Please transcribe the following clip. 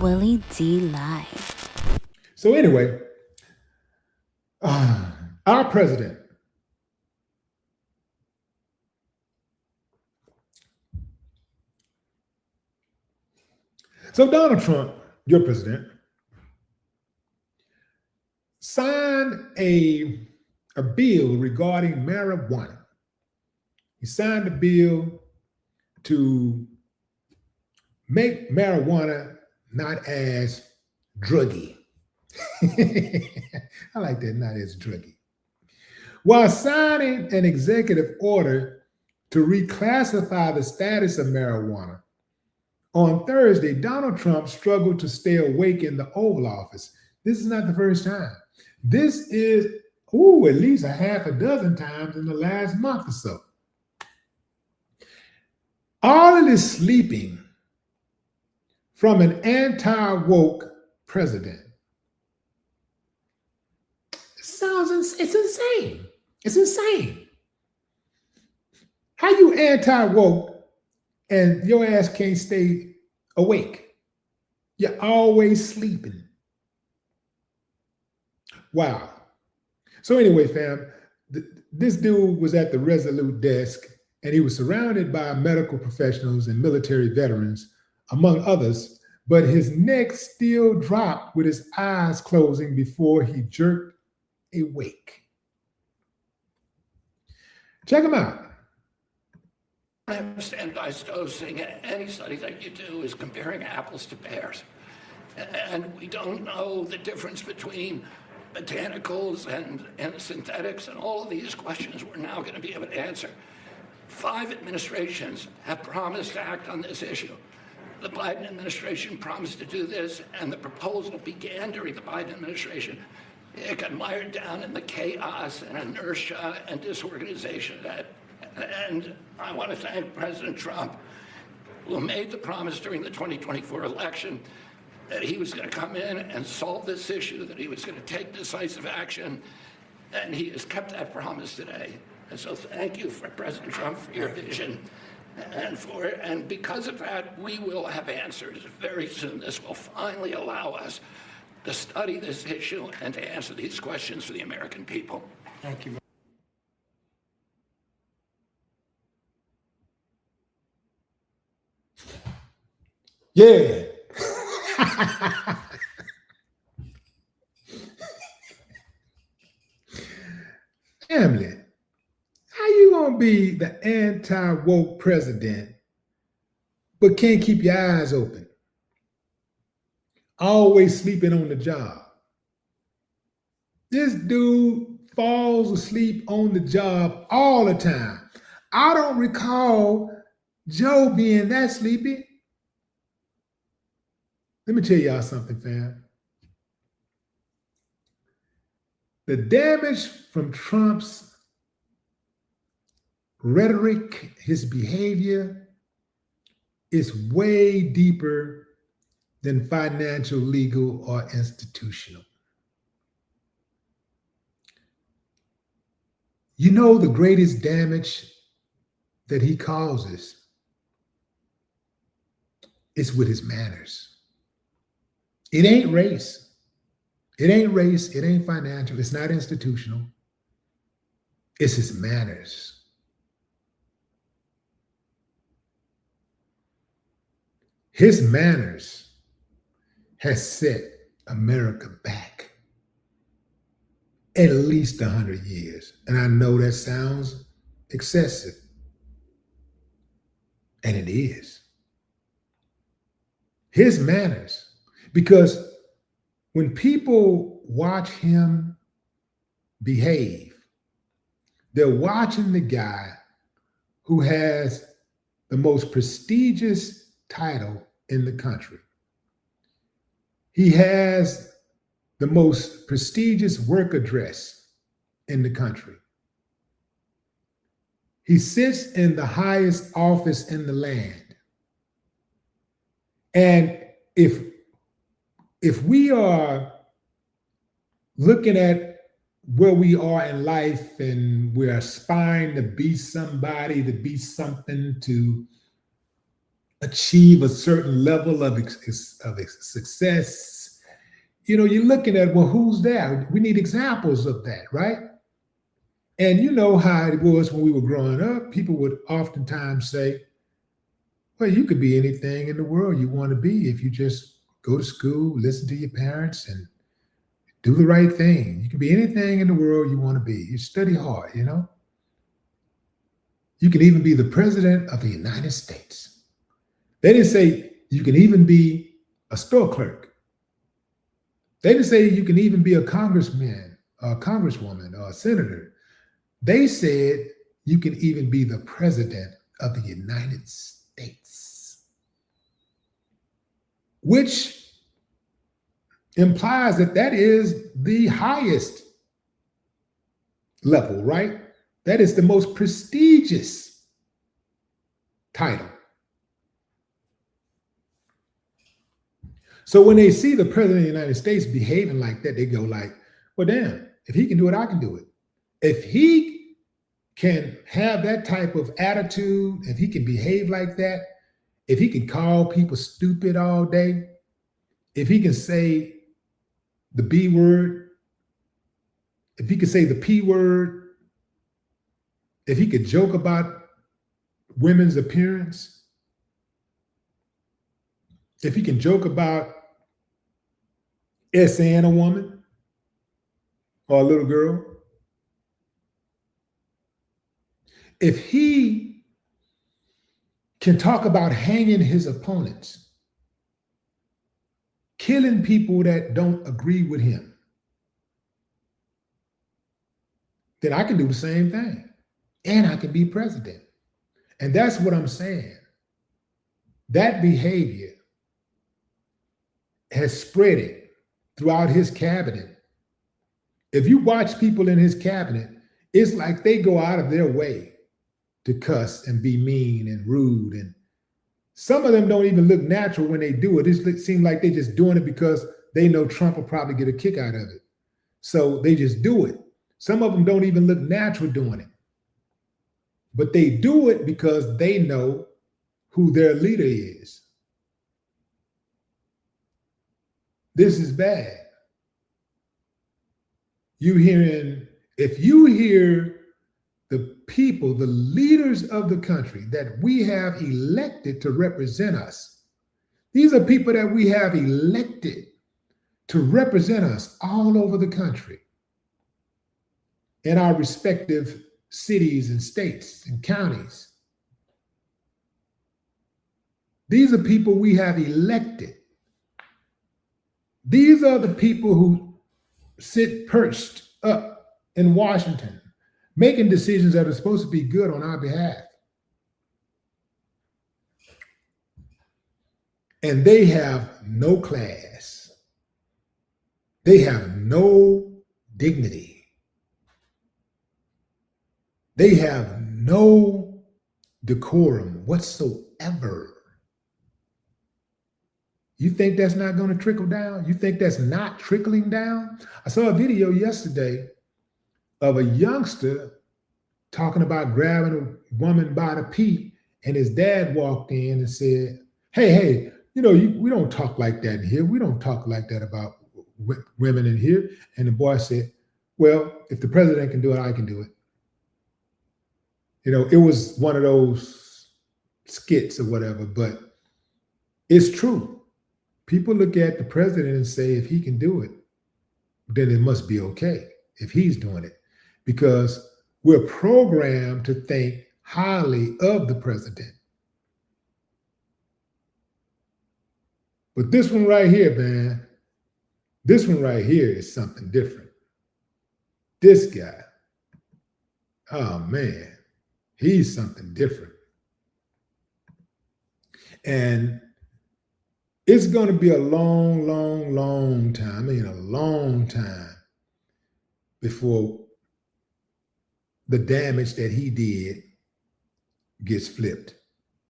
Willie D Live. So anyway, our president, so Donald Trump, your president, signed a bill regarding marijuana. He signed a bill to make marijuana not as druggy. I like that, not as druggy. While signing an executive order to reclassify the status of marijuana, on Thursday, Donald Trump struggled to stay awake in the Oval Office. This is not the first time. This is, at least a half a dozen times in the last month or so. All of this sleeping from an anti-woke president. It's insane. It's insane. How you anti-woke and your ass can't stay awake? You're always sleeping. Wow. So anyway, fam, this dude was at the Resolute desk and he was surrounded by medical professionals and military veterans, among others, but his neck still dropped with his eyes closing before he jerked awake. Check him out. I have standardized dosing. Any study that you do is comparing apples to pears. And we don't know the difference between botanicals and synthetics, and all of these questions we're now going to be able to answer. 5 administrations have promised to act on this issue. The Biden administration promised to do this, and the proposal began during the Biden administration. It got mired down in the chaos and inertia and disorganization of that. And I want to thank President Trump, who made the promise during the 2024 election that he was going to come in and solve this issue, that he was going to take decisive action, and he has kept that promise today. And so thank you, for President Trump, for your vision. And because of that, we will have answers very soon. This will finally allow us to study this issue and to answer these questions for the American people. Thank you. Yeah. Family, how you gonna be the anti-woke president but can't keep your eyes open? Always sleeping on the job. This dude falls asleep on the job all the time. I don't recall Joe being that sleepy. Let me tell y'all something, fam. The damage from Trump's rhetoric, his behavior, is way deeper than financial, legal, or institutional. You know the greatest damage that he causes is with his manners. It ain't race. It ain't race. It ain't financial. It's not institutional. It's his manners. His manners has set America back at least 100 years. And I know that sounds excessive. And it is. His manners. Because when people watch him behave, they're watching the guy who has the most prestigious title in the country. He has the most prestigious work address in the country. He sits in the highest office in the land. And if we are looking at where we are in life and we're aspiring to be somebody, to be something, to achieve a certain level of success, you're looking at, well, who's there? We need examples of that, right? And you know how it was when we were growing up. People would oftentimes say, well, you could be anything in the world you want to be if you just go to school, listen to your parents, and do the right thing. You can be anything in the world you want to be. You study hard, You can even be the president of the United States. They didn't say you can even be a store clerk. They didn't say you can even be a congressman, or a congresswoman, or a senator. They said you can even be the president of the United States, which implies that is the highest level, right? That is the most prestigious title. So when they see the president of the United States behaving like that, they go like, well, damn, if he can do it, I can do it. If he can have that type of attitude, if he can behave like that, if he can call people stupid all day, if he can say the B word, if he could say the P word, if he could joke about women's appearance, if he can joke about essaying a woman or a little girl, if he can talk about hanging his opponents, killing people that don't agree with him, then I can do the same thing and I can be president. And that's what I'm saying. That behavior has spread it throughout his cabinet. If you watch people in his cabinet, it's like they go out of their way to cuss and be mean and rude. And some of them don't even look natural when they do it. It seems like they're just doing it because they know Trump will probably get a kick out of it. So they just do it. Some of them don't even look natural doing it. But they do it because they know who their leader is. This is bad. If you hear the people, the leaders of the country that we have elected to represent us, these are people that we have elected to represent us all over the country in our respective cities and states and counties. These are people we have elected. These are the people who sit perched up in Washington, making decisions that are supposed to be good on our behalf. And they have no class. They have no dignity. They have no decorum whatsoever. You think that's not going to trickle down? You think that's not trickling down? I saw a video yesterday of a youngster talking about grabbing a woman by the pee, and his dad walked in and said, hey, we don't talk like that in here. We don't talk like that about women in here. And the boy said, well, if the president can do it, I can do it. It was one of those skits or whatever, but it's true. People look at the president and say, if he can do it, then it must be okay if he's doing it, because we're programmed to think highly of the president. But this one right here, man, this one right here is something different. This guy, oh man, he's something different. And it's going to be a long, long, long time, a long time before the damage that he did gets flipped.